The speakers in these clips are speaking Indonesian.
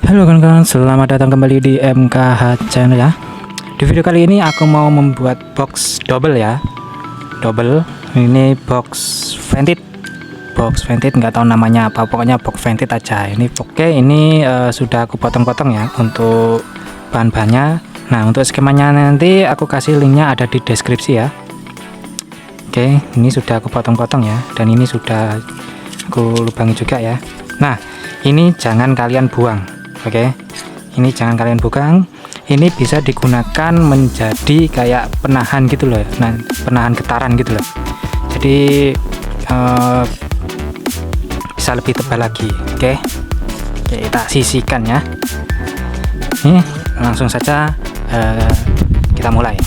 Halo kawan-kawan, selamat datang kembali di MKH channel ya. Di video kali ini aku mau membuat box double ya. Double, ini box ventit. Box ventit, nggak tahu namanya apa, pokoknya box ventit aja. Ini oke, ini sudah aku potong-potong ya untuk bahan-bahannya. Nah, untuk skemanya nanti aku kasih linknya ada di deskripsi ya. Oke, ini sudah aku potong-potong ya, dan ini sudah aku lubangi juga ya. Nah, ini jangan kalian buang. Oke, ini jangan kalian buang. Ini bisa digunakan menjadi kayak penahan gitu loh. Nah, penahan getaran gitu loh. Jadi bisa lebih tebal lagi. Oke, kita sisihkan ya. Ini langsung saja kita mulai.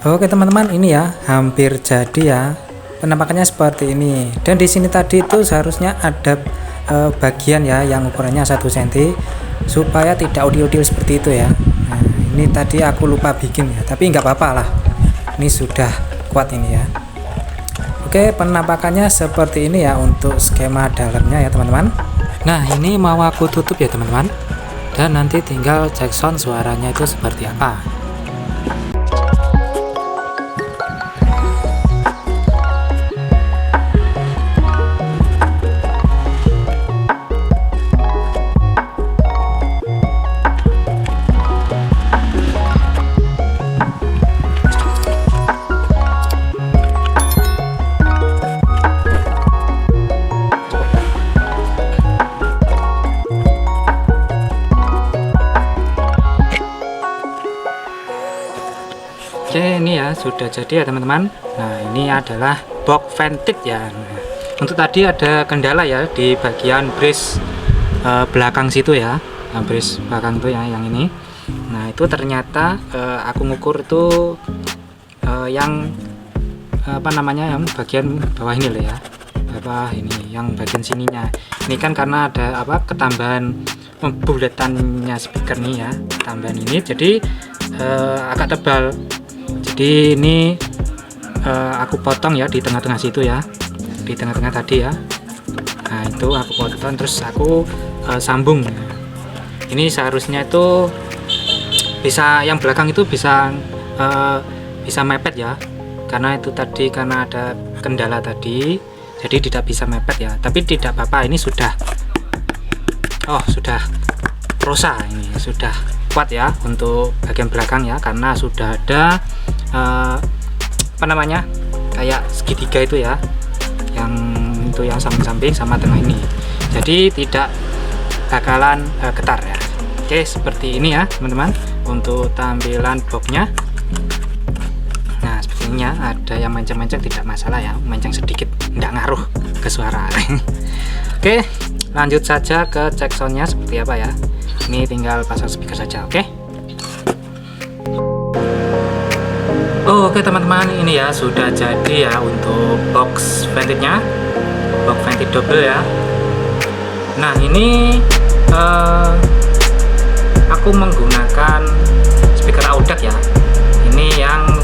Oke teman-teman, ini ya hampir jadi ya. Penampakannya seperti ini. Dan di sini tadi itu seharusnya ada bagian ya yang ukurannya 1 cm supaya tidak udil-udil seperti itu ya. Nah, ini tadi aku lupa bikin ya, tapi nggak apa-apa lah. Ini sudah kuat ini ya. Oke, penampakannya seperti ini ya untuk skema dalamnya ya teman-teman. Nah, ini mau aku tutup ya teman-teman. Dan nanti tinggal cek sound suaranya itu seperti apa. Oke, ini ya sudah jadi ya teman-teman. Nah, ini adalah box ventit ya. Nah, untuk tadi ada kendala ya di bagian brace belakang situ ya. Nah, brace belakang tuh ya yang ini. Nah, itu ternyata aku ngukur itu yang apa namanya, yang bagian bawah ini loh ya. Bawah ini yang bagian sininya. Ini kan karena ada apa, ketambahan bulatannya speaker nih ya. Tambahan ini jadi agak tebal. Jadi ini aku potong ya di tengah-tengah situ ya, di tengah-tengah tadi ya. Nah, itu aku potong terus aku sambung. Ini seharusnya itu bisa, yang belakang itu bisa mepet ya, karena itu tadi karena ada kendala tadi, jadi tidak bisa mepet ya. Tapi tidak apa-apa, ini sudah prosa, ini sudah kuat ya untuk bagian belakang ya, karena sudah ada apa namanya, kayak segitiga itu ya, yang itu yang samping-samping sama tengah ini, jadi tidak bakalan getar ya. Oke, seperti ini ya teman-teman untuk tampilan boxnya. Nah, seperti ini ya, ada yang menceng-menceng tidak masalah ya, menceng sedikit nggak ngaruh ke suara. Oke, lanjut saja ke cek soundnya seperti apa ya. Ini tinggal pasang speaker saja. Oke teman-teman, ini ya sudah jadi ya untuk box ventitnya, box ventit double ya. Nah, ini aku menggunakan speaker audak ya. Ini yang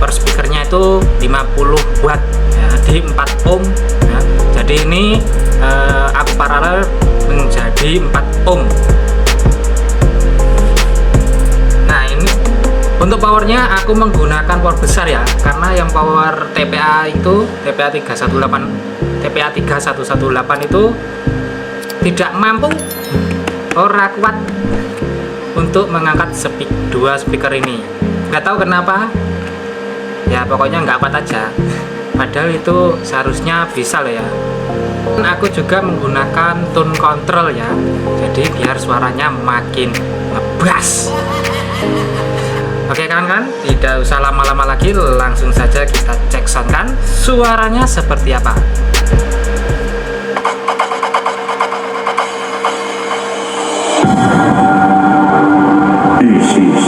per speakernya itu 50 watt ya, di 4 ohm ya. Jadi ini aku paralel menjadi 4 ohm. Untuk powernya aku menggunakan power besar ya, karena yang power TPA itu TPA 3118 itu tidak mampu, ora kuat untuk mengangkat dua speaker ini. Nggak tahu kenapa ya, pokoknya nggak kuat aja, padahal itu seharusnya bisa loh ya. Dan aku juga menggunakan tone control ya, jadi biar suaranya makin ngebas. Oke kan, tidak usah lama-lama lagi, langsung saja kita cek sound kan suaranya seperti apa. This is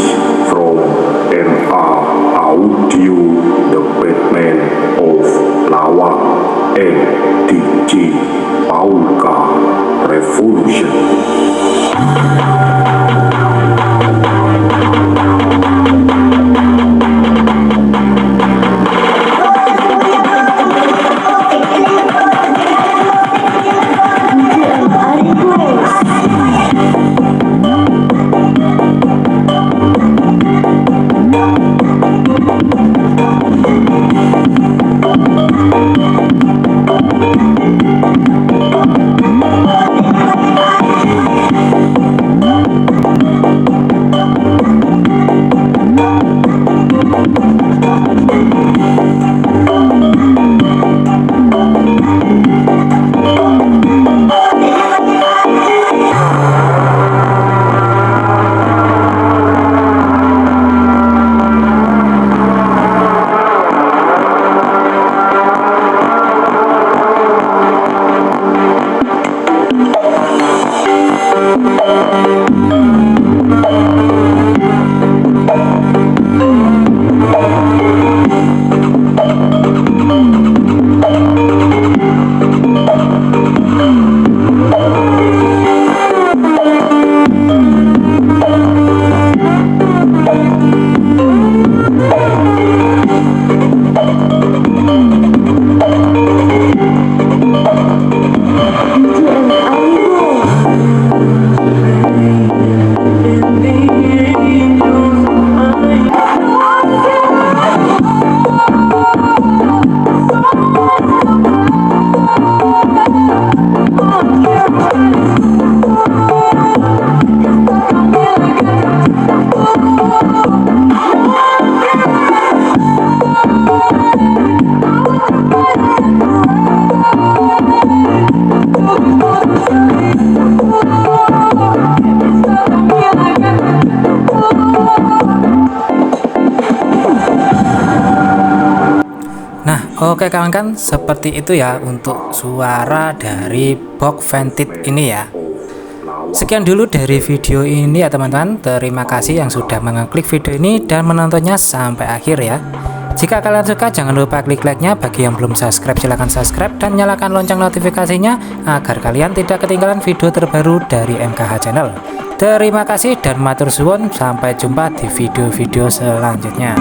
from NR Audio, the Batman of Lawak and DJ Paulka Revolution. Oke kawan-kawan, seperti itu ya untuk suara dari box ventit ini ya. Sekian dulu dari video ini ya teman-teman. Terima kasih yang sudah mengklik video ini dan menontonnya sampai akhir ya. Jika kalian suka jangan lupa klik like-nya. Bagi yang belum subscribe silahkan subscribe dan nyalakan lonceng notifikasinya agar kalian tidak ketinggalan video terbaru dari MKH channel. Terima kasih dan matur suwun, sampai jumpa di video-video selanjutnya.